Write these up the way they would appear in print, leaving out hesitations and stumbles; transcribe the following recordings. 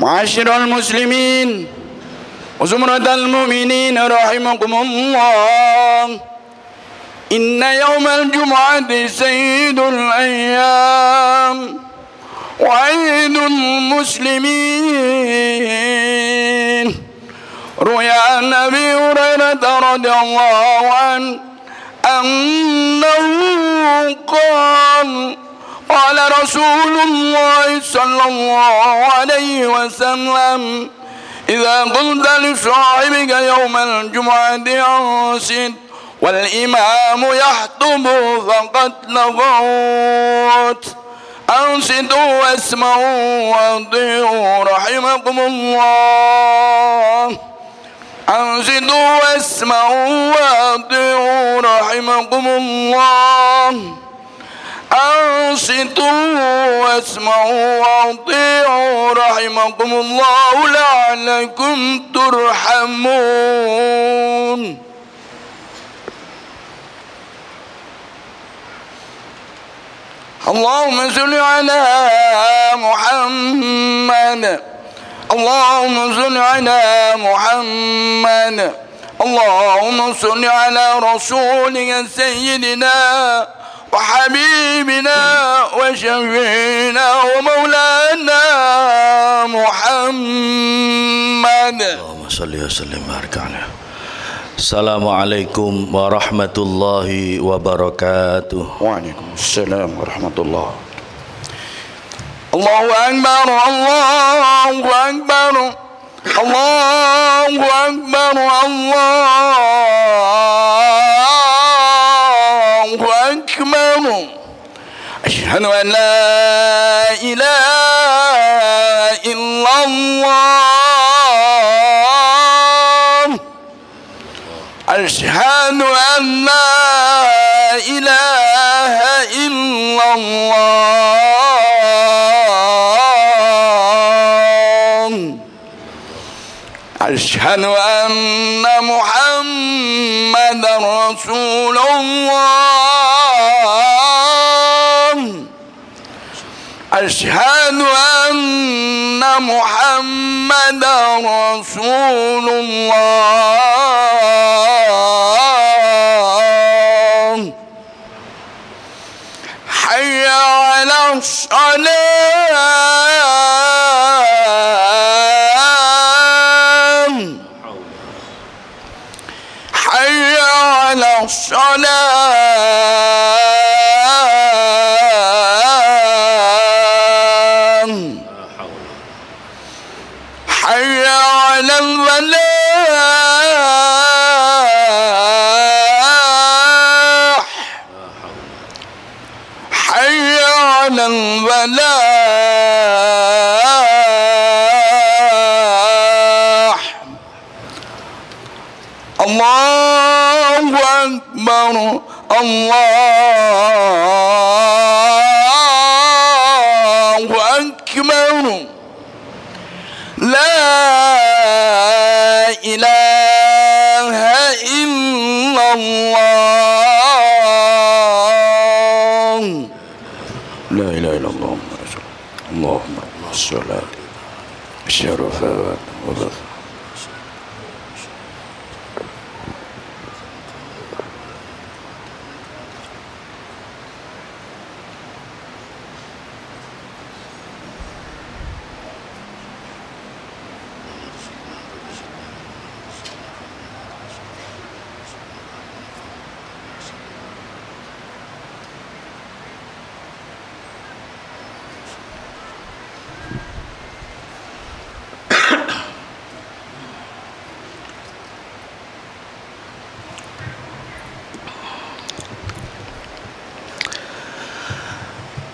Ma'asyiral muslimin wa zumratal mu'minin rahimakumullah. Inna yawmal jum'ati sayyidul ayyam wa 'idul muslimin. Ruya Nabi Hurairah radhiyallahu anhu qala قال رسول الله صلى الله عليه وسلم إذا قلت لصاحبك يوم الجمعة أنصت والإمام يخطب فقد لغوت أنصتوا واسمعوا وأطيعوا رحمكم الله أنصتوا واسمعوا وأطيعوا رحمكم الله أنصتوا واسمعوا وأطيعوا رحمكم الله لعلكم ترحمون. اللهم صل على محمد اللهم صل على محمد اللهم صل على رسولك سيدنا وحبيبنا وشفينا ومولانا محمد اللهم صل وسلم وبارك عليه. Assalamualaikum warahmatullahi wabarakatuh. Waalaikumsalam warahmatullahi. Allahu akbar, Allahu akbar, Allahu akbar, Allahu akbar. Asyhadu an la ilaha illallah. Asyhadu an la ilaha illallah. Asyhadu anna Muhammadar Rasulullah. Asyhadu anna Muhammadar Rasulullah. Hayya 'alas salah. Hayya 'alas salah. Hayya 'alal falah. Hayya 'alal falah. Allahu akbar, Allahu akbar. La ilaha illallah. La ilaha illallah. Allahumma salli syarafa wa barakatuh.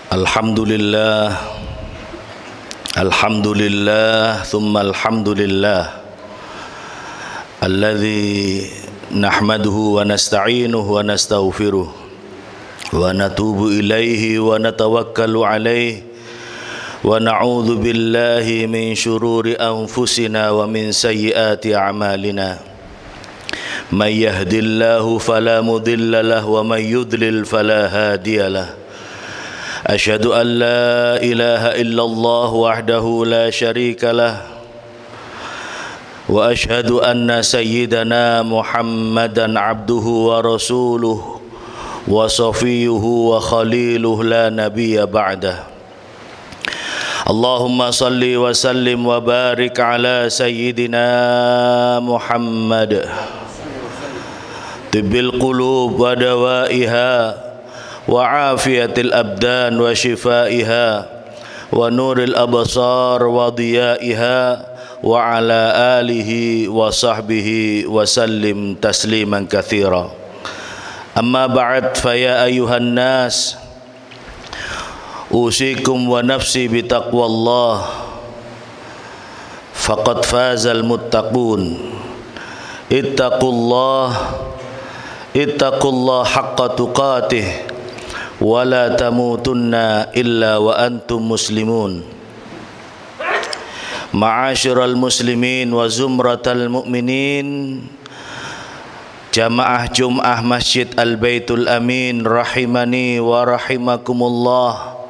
Alhamdulillah Alhamdulillah thumma alhamdulillah alladzi nahmaduhu wa nasta'inuhu wa nastaghfiruh wa natubu ilaihi wa natawakkalu alaihi wa na'udzu billahi min syururi anfusina wa min sayyiati a'malina may yahdihillahu fala mudilla lahu wa may yudlil fala hadiya lahu Asyhadu an la ilaha illallah wahdahu la syarika lah wa asyhadu anna sayyidana Muhammadan abduhu wa rasuluh wa safiyuhu wa khaliluh la nabiyya ba'dah. Allahumma salli wa sallim wa barik ala sayyidina Muhammad tibbil qulub wa dawaiha wa afiyatil abdan wa shifaiha wa nuril absar wa diyaiha wa ala alihi wa sahbihi wa sallim tasliman katsira. Amma ba'd, fa ya ayuhan nas usikum wa nafsi bi taqwallah faqad fazal muttaqun. Ittaqullah haqqa tuqatih wa la tamutunna illa wa antum muslimun. Ma'asyiral muslimin wa zumratal mu'minin, jamaah Jum'ah Masjid Al-Baitul Amin rahimani wa rahimakumullah.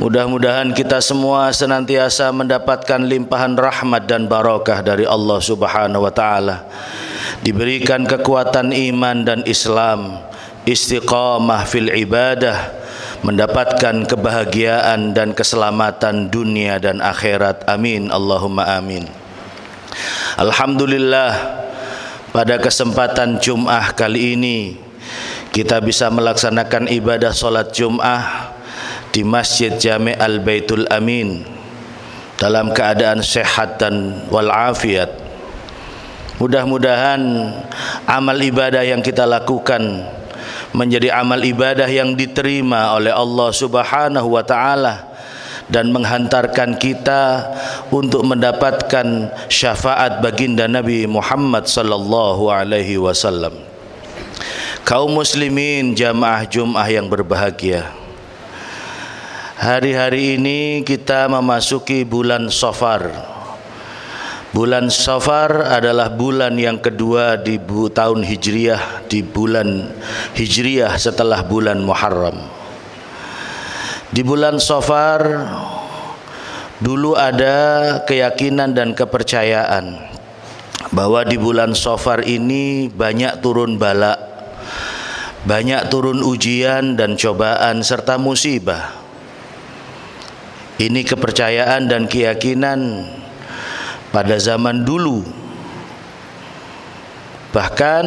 Mudah-mudahan kita semua senantiasa mendapatkan limpahan rahmat dan barakah dari Allah Subhanahu wa taala. Diberikan kekuatan iman dan Islam, istiqamah fil ibadah, mendapatkan kebahagiaan dan keselamatan dunia dan akhirat. Amin Allahumma amin. Alhamdulillah, pada kesempatan Jum'ah kali ini kita bisa melaksanakan ibadah salat Jum'ah di Masjid Jami' Al-Baitul Amin dalam keadaan sehat dan walafiat. Mudah-mudahan amal ibadah yang kita lakukan menjadi amal ibadah yang diterima oleh Allah Subhanahu wa taala dan menghantarkan kita untuk mendapatkan syafaat baginda Nabi Muhammad sallallahu alaihi wasallam. Kaum muslimin jamaah Jum'ah yang berbahagia, hari-hari ini kita memasuki bulan Safar. Bulan Safar adalah bulan yang kedua di tahun Hijriyah, di bulan Hijriyah setelah bulan Muharram. Di bulan Safar dulu ada keyakinan dan kepercayaan bahwa di bulan Safar ini banyak turun bala, banyak turun ujian dan cobaan serta musibah. Ini kepercayaan dan keyakinan pada zaman dulu. Bahkan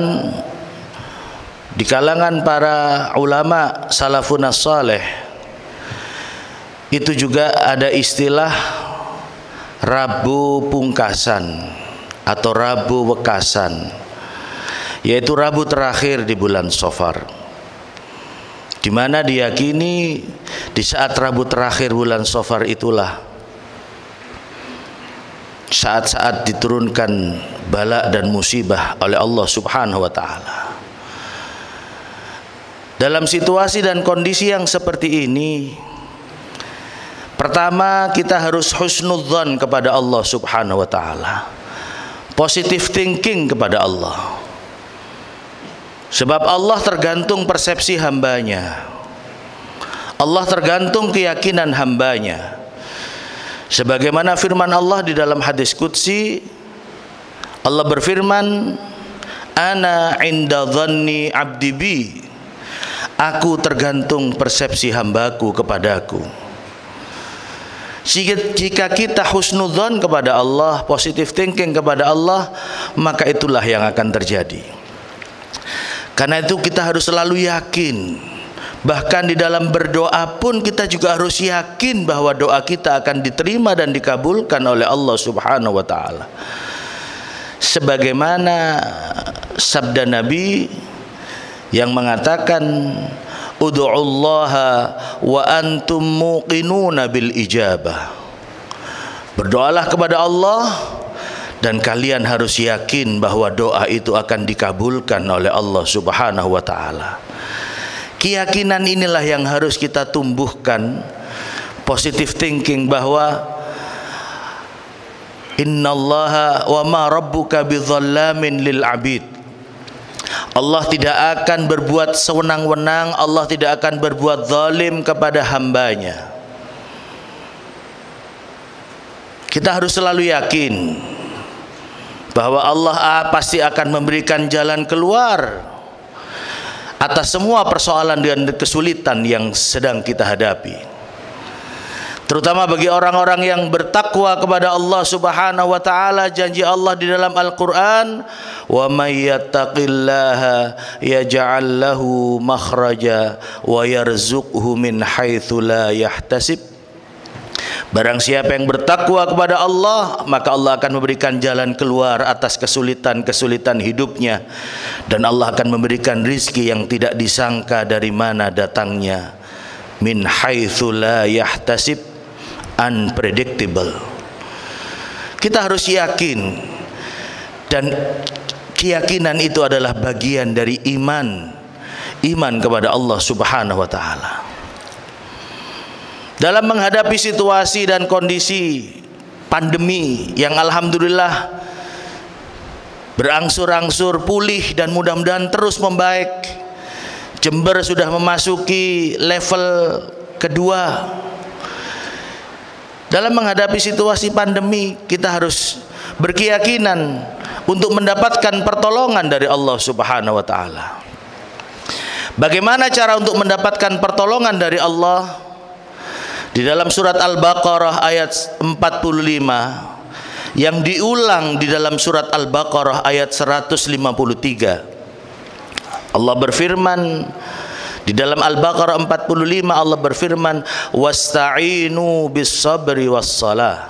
di kalangan para ulama salafun as-saleh itu juga ada istilah Rabu Pungkasan atau Rabu Wekasan, yaitu Rabu terakhir di bulan Safar, di mana diyakini di saat Rabu terakhir bulan Safar itulah saat-saat diturunkan bala dan musibah oleh Allah Subhanahu wa taala. Dalam situasi dan kondisi yang seperti ini, pertama kita harus husnudzan kepada Allah Subhanahu wa taala, positive thinking kepada Allah. Sebab Allah tergantung persepsi hambanya, Allah tergantung keyakinan hambanya. Sebagaimana firman Allah di dalam hadis qudsi, Allah berfirman, ana inda dhanni abdi bi, aku tergantung persepsi hambaku kepadaku. Jika kita husnudzon kepada Allah, positive thinking kepada Allah, maka itulah yang akan terjadi. Karena itu kita harus selalu yakin. Bahkan di dalam berdoa pun kita juga harus yakin bahwa doa kita akan diterima dan dikabulkan oleh Allah Subhanahu wa taala. Sebagaimana sabda Nabi yang mengatakan, ud'ullaha wa antum muqinuna bil ijabah. Berdoalah kepada Allah, dan kalian harus yakin bahwa doa itu akan dikabulkan oleh Allah Subhanahu wa taala. Keyakinan inilah yang harus kita tumbuhkan, positive thinking, bahwa innallaha wa ma rabbuka bidzallamin lil abid. Allah tidak akan berbuat sewenang-wenang, Allah tidak akan berbuat zalim kepada hambanya. Kita harus selalu yakin bahwa Allah pasti akan memberikan jalan keluar atas semua persoalan dan kesulitan yang sedang kita hadapi. Terutama bagi orang-orang yang bertakwa kepada Allah Subhanahu wa taala, janji Allah di dalam Al-Qur'an, "Wa may yattaqillaha yaj'al lahu makhraja wa yarzuqhu min haitsu la yahtasib." Barang siapa yang bertakwa kepada Allah, maka Allah akan memberikan jalan keluar atas kesulitan-kesulitan hidupnya, dan Allah akan memberikan rizki yang tidak disangka dari mana datangnya. Min haitsu la yahtasib, unpredictable. Kita harus yakin, dan keyakinan itu adalah bagian dari iman kepada Allah Subhanahu wa taala. Dalam menghadapi situasi dan kondisi pandemi yang alhamdulillah berangsur-angsur pulih dan mudah-mudahan terus membaik, Jember sudah memasuki level kedua. Dalam menghadapi situasi pandemi, kita harus berkeyakinan untuk mendapatkan pertolongan dari Allah Subhanahu wa taala. Bagaimana cara untuk mendapatkan pertolongan dari Allah? Di dalam surat Al-Baqarah ayat 45, yang diulang di dalam surat Al-Baqarah ayat 153. Allah berfirman di dalam Al-Baqarah 45, Allah berfirman, "Wasta'inu bis-sabri was-salah."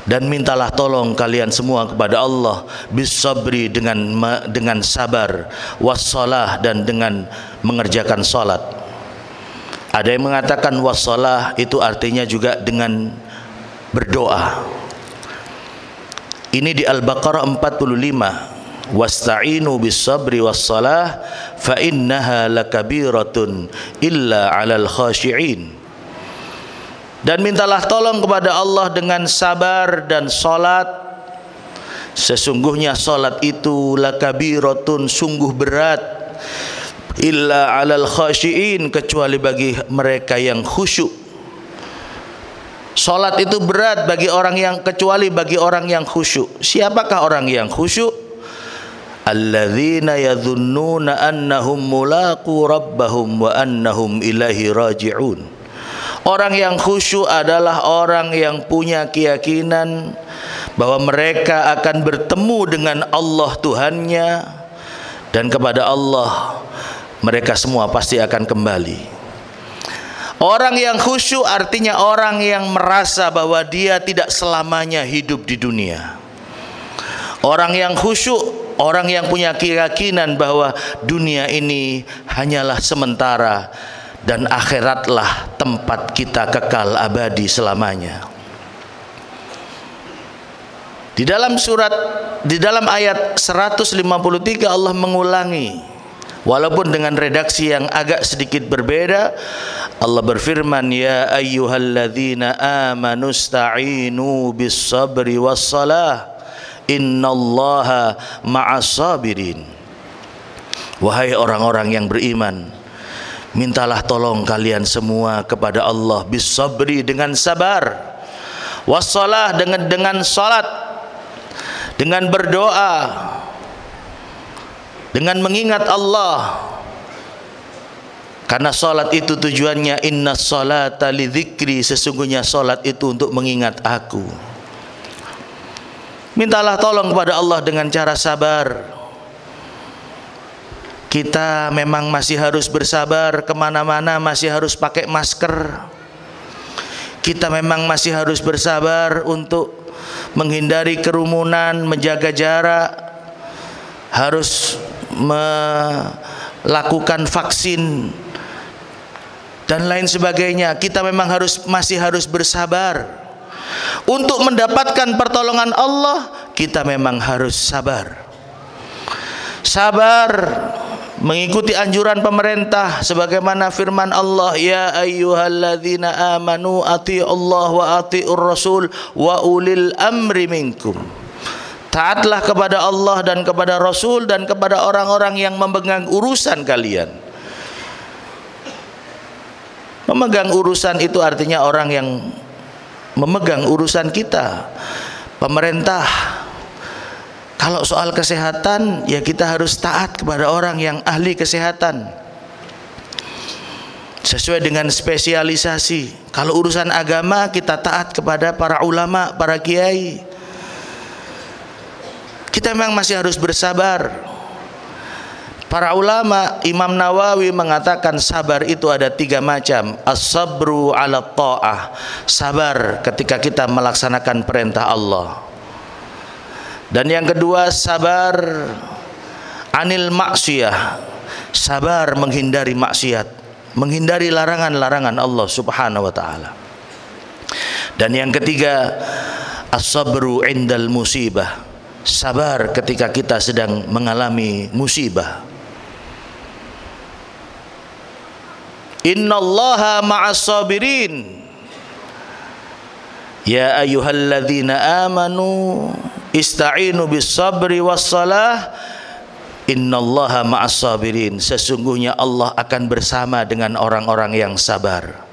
Dan mintalah tolong kalian semua kepada Allah, bis-sabri dengan sabar, was-salah dan dengan mengerjakan salat. Ada yang mengatakan wassalah itu artinya juga dengan berdoa. Ini di Al-Baqarah 45. Wasta'inu bis-sabri was-salah fa innaha lakabiratun illa 'alal khashi'in. Dan mintalah tolong kepada Allah dengan sabar dan salat. Sesungguhnya salat itu lakabiratun, sungguh berat, illa 'alal khashi'in, kecuali bagi mereka yang khusyuk. Salat itu berat bagi orang yang, kecuali bagi orang yang khusyuk. Siapakah orang yang khusyuk? Alladzina yadhunnuna annahum mulaqu rabbahum wa annahum ilaihi raji'un. Orang yang khusyuk adalah orang yang punya keyakinan bahwa mereka akan bertemu dengan Allah Tuhannya, dan kepada Allah mereka semua pasti akan kembali. Orang yang khusyuk artinya orang yang merasa bahwa dia tidak selamanya hidup di dunia. Orang yang khusyuk, orang yang punya keyakinan bahwa dunia ini hanyalah sementara dan akhiratlah tempat kita kekal abadi selamanya. Di dalam ayat 153 Allah mengulangi, walaupun dengan redaksi yang agak sedikit berbeda. Allah berfirman, "Ya ayyuhalladzina amanu sta'inu bis-sabri was-salah innallaha ma'as sabirin." Wahai orang-orang yang beriman, mintalah tolong kalian semua kepada Allah bis-sabri, dengan sabar, was-salah dengan salat, dengan berdoa, dengan mengingat Allah. Karena salat itu tujuannya, innas salata lidzikri, sesungguhnya salat itu untuk mengingat aku. Mintalah tolong kepada Allah dengan cara sabar. Kita memang masih harus bersabar, kemana-mana masih harus pakai masker. Kita memang masih harus bersabar untuk menghindari kerumunan, menjaga jarak, harus melakukan vaksin dan lain sebagainya. Kita memang masih harus bersabar Untuk mendapatkan pertolongan Allah, kita memang harus sabar. Sabar mengikuti anjuran pemerintah sebagaimana firman Allah, ya ayyuhalladzina amanu atii'ullah wa atii'ur rasul wa ulil amri minkum. Taatlah kepada Allah dan kepada Rasul dan kepada orang-orang yang memegang urusan kalian. Memegang urusan itu artinya orang yang memegang urusan kita, pemerintah. Kalau soal kesehatan, ya kita harus taat kepada orang yang ahli kesehatan sesuai dengan spesialisasi. Kalau urusan agama, kita taat kepada para ulama, para kiai. Kita memang masih harus bersabar. Para ulama, Imam Nawawi mengatakan sabar itu ada 3 macam. As-sabru ala ta'ah, sabar ketika kita melaksanakan perintah Allah. Dan yang kedua, sabar anil maksiyah, sabar menghindari maksiat, menghindari larangan-larangan Allah subhanahu wa ta'ala. Dan yang ketiga, as-sabru indal musibah, sabar ketika kita sedang mengalami musibah. Innallaha ma'as sabirin. Ya ayyuhalladzina amanu ista'inu bis sabri was salah. Innallaha ma'as sabirin. Sesungguhnya Allah akan bersama dengan orang-orang yang sabar.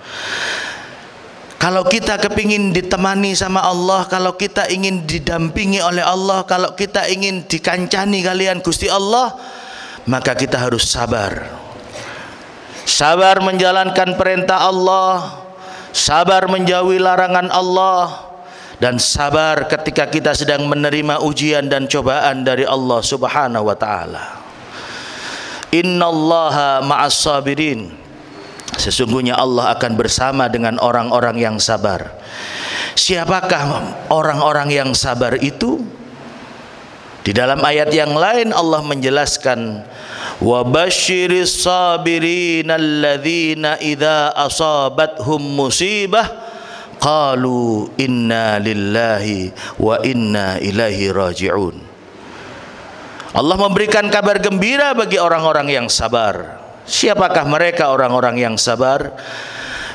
Kalau kita kepingin ditemani sama Allah, kalau kita ingin didampingi oleh Allah, kalau kita ingin dikancani kalian Gusti Allah, maka kita harus sabar. Sabar menjalankan perintah Allah, sabar menjauhi larangan Allah, dan sabar ketika kita sedang menerima ujian dan cobaan dari Allah subhanahu wa ta'ala. Innallaha ma'as sabirin. Sesungguhnya Allah akan bersama dengan orang-orang yang sabar. Siapakah orang-orang yang sabar itu? Di dalam ayat yang lain Allah menjelaskan, wa basyiris sabirin alladzina idza asabathum musibah qalu inna lillahi wa inna ilaihi raji'un. Allah memberikan kabar gembira bagi orang-orang yang sabar. Siapakah mereka orang-orang yang sabar?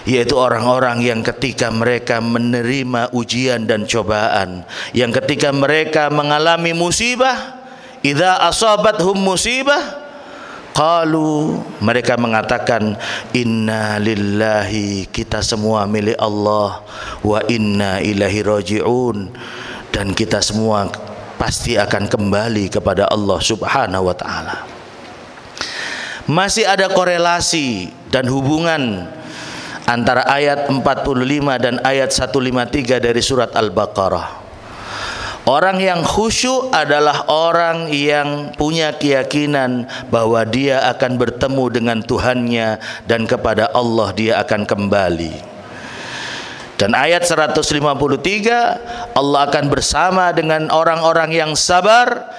Yaitu orang-orang yang ketika mereka menerima ujian dan cobaan, yang ketika mereka mengalami musibah, idza asabathum musibah qalu, mereka mengatakan inna lillahi, kita semua milik Allah, wa inna ilaihi raji'un, dan kita semua pasti akan kembali kepada Allah subhanahu wa ta'ala. Masih ada korelasi dan hubungan antara ayat 45 dan ayat 153 dari surat Al-Baqarah. Orang yang khusyuk adalah orang yang punya keyakinan bahwa dia akan bertemu dengan Tuhannya dan kepada Allah dia akan kembali. Dan ayat 153, Allah akan bersama dengan orang-orang yang sabar,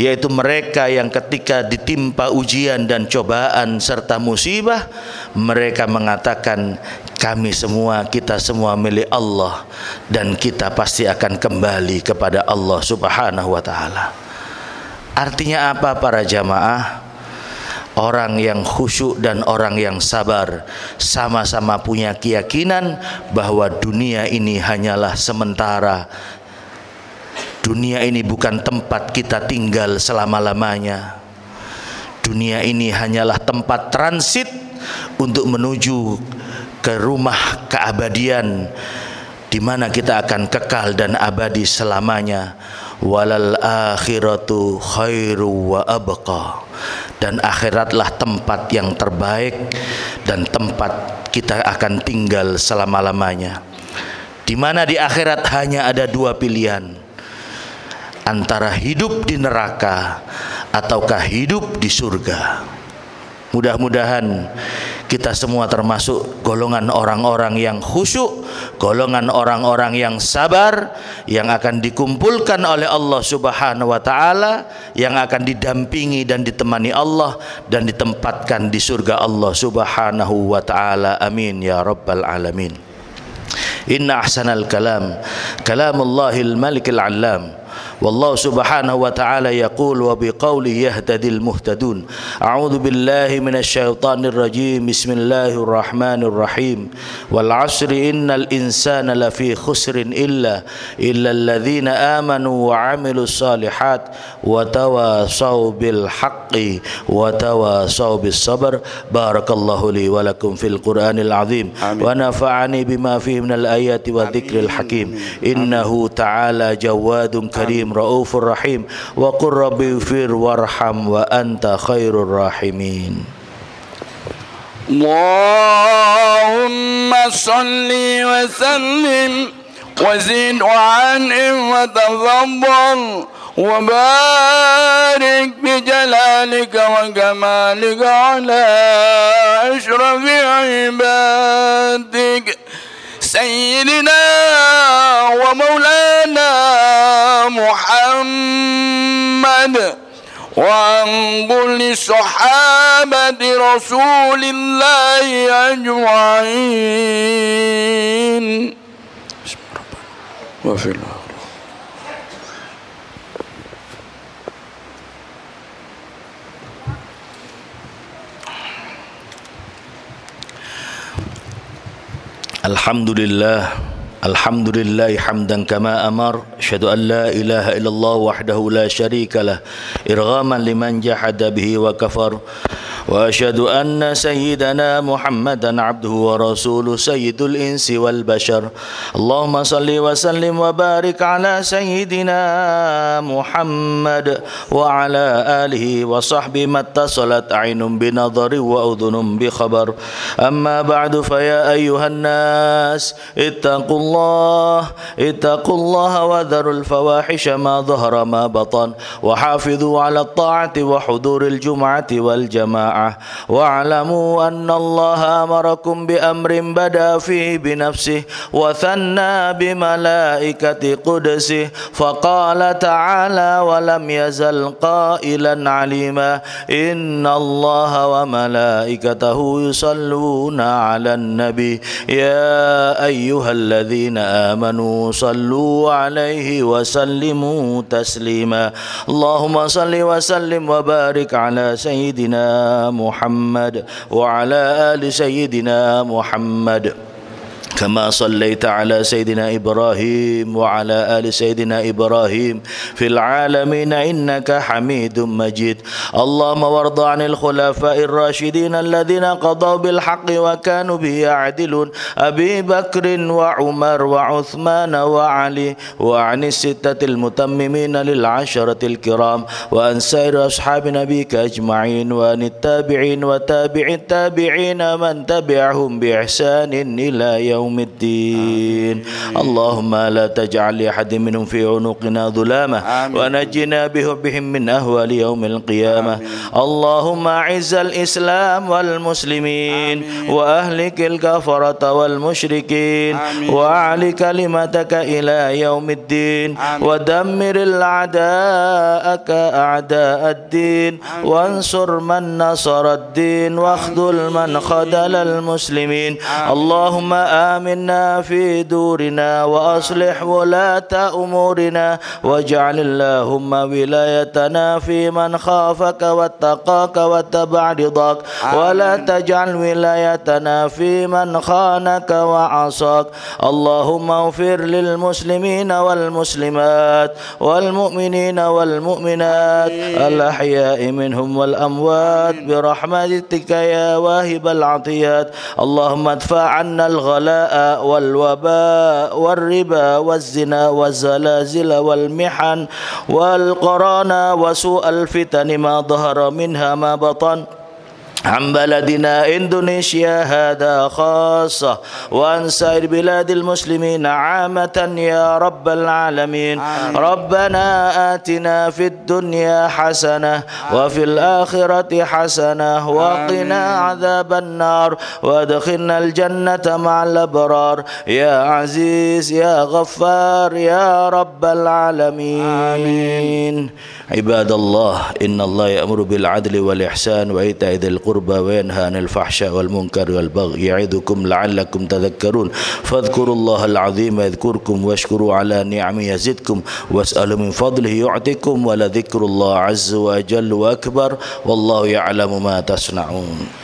yaitu mereka yang ketika ditimpa ujian dan cobaan serta musibah, mereka mengatakan kami semua, kita semua milik Allah, dan kita pasti akan kembali kepada Allah subhanahu wa ta'ala. Artinya apa para jamaah? Orang yang khusyuk dan orang yang sabar sama-sama punya keyakinan bahwa dunia ini hanyalah sementara. Dunia ini bukan tempat kita tinggal selama-lamanya. Dunia ini hanyalah tempat transit untuk menuju ke rumah keabadian, di mana kita akan kekal dan abadi selamanya. Walal akhiratu khairu wa abqa. Dan akhiratlah tempat yang terbaik dan tempat kita akan tinggal selama-lamanya. Di mana di akhirat hanya ada 2 pilihan, antara hidup di neraka ataukah hidup di surga. Mudah-mudahan kita semua termasuk golongan orang-orang yang khusyuk, golongan orang-orang yang sabar, yang akan dikumpulkan oleh Allah subhanahu wa ta'ala, yang akan didampingi dan ditemani Allah dan ditempatkan di surga Allah subhanahu wa ta'ala. Amin ya rabbal alamin. Inna ahsanal kalam kalamullahil malikil allam. والله سبحانه وتعالى يقول وبقوله يهتدي المهتدون. أعوذ بالله من الشيطان الرجيم. بسم الله الرحمن الرحيم. والعصر إن الإنسان لفي خسر إلا الذين آمنوا وعملوا الصالحات وتواصوا بالحق وتواصوا بالصبر. بارك الله لي ولكم في القرآن العظيم ونفعني بما فيه من الآيات والذكر الحكيم. إنه تعالى جواد كريم رؤوف رحيم وقل رب اغفر وارحم وأنت خير الراحمين. اللهم صل وسلم وزد وعنهم وتفضل وبارك بجلالك وكمالك على أشرف عبادك سيدنا ومولانا محمد وعن كل صحابة رسول الله أجمعين. وفي الله الحمد لله حمدا كما أمر. أشهد أن لا إله إلا الله وحده لا شريك له إرغاما لمن جحد به وكفر. وأشهد أن سيدنا محمدا عبده ورسوله سيد الإنس والبشر. اللهم صل وسلم وبارك على سيدنا محمد وعلى آله وصحبه ما اتصلت عين بنظر وأذن بخبر. أما بعد فيا أيها الناس اتقوا الله وذروا الفواحش ما ظهر ما بطن وحافظوا على الطاعة وحضور الجمعة والجماعة. واعلموا أن الله أمركم بأمر بدأ فيه بنفسه وثنى بملائكة قدسه فقال تعالى ولم يزل قائلا عليما إن الله وملائكته يصلون على النبي يا أيها الذين آمنوا صلوا عليه وسلموا تسليما. اللهم صل وسلم وبارك على سيدنا محمد وعلى آل سيدنا محمد كما صليت على سيدنا إبراهيم وعلى آل سيدنا إبراهيم في العالمين إنك حميد مجيد. اللهم وارض عن الخلفاء الراشدين الذين قضوا بالحق وكانوا به يعدلون أبي بكر وعمر وعثمان وعلي وعن الستة المتممين للعشرة الكرام وعن سائر أصحاب نبيك أجمعين وعن التابعين وتابع التابعين من تبعهم بإحسان إلى يوم الدين. اللهم لا تجعل لأحد منهم في عنقنا ظلامة ونجنا بهم من أهوال يوم القيامة. اللهم أعز الإسلام والمسلمين وأهلك الكفرة والمشركين وأعل كلمتك إلى يوم الدين ودمر الأعداءك أعداء الدين وانصر من نصر الدين واخذل من خذل المسلمين. اللهم آمنا في دورنا وأصلح ولاة أمورنا واجعل اللهم ولايتنا في من خافك واتقاك واتبع رضاك ولا تجعل ولايتنا في من خانك وعصاك. اللهم اغفر للمسلمين والمسلمات والمؤمنين والمؤمنات الأحياء منهم والأموات برحمتك يا واهب العطيات. اللهم ادفع عنا الغلاء والوباء والربا والزنا والزلازل والمحن والقرانا وسوء الفتن ما ظهر منها ما بطن عن بلدنا إندونيسيا هذا خاصة وعن سائر بلاد المسلمين عامة يا رب العالمين. ربنا آتنا في الدنيا حسنة وفي الآخرة حسنة وقنا عذاب النار وادخلنا الجنة مع الأبرار يا عزيز يا غفار يا رب العالمين. عباد الله إن الله يأمر بالعدل والإحسان وإيتاء ذي القربى القربى وينهى عن الفحشاء والمنكر والبغي يعظكم لعلكم تذكرون فاذكروا الله العظيم يذكركم واشكروا على نعمه يزدكم واسألوا من فضله يعطكم ولذكر الله عز وجل وأكبر والله يعلم ما تصنعون.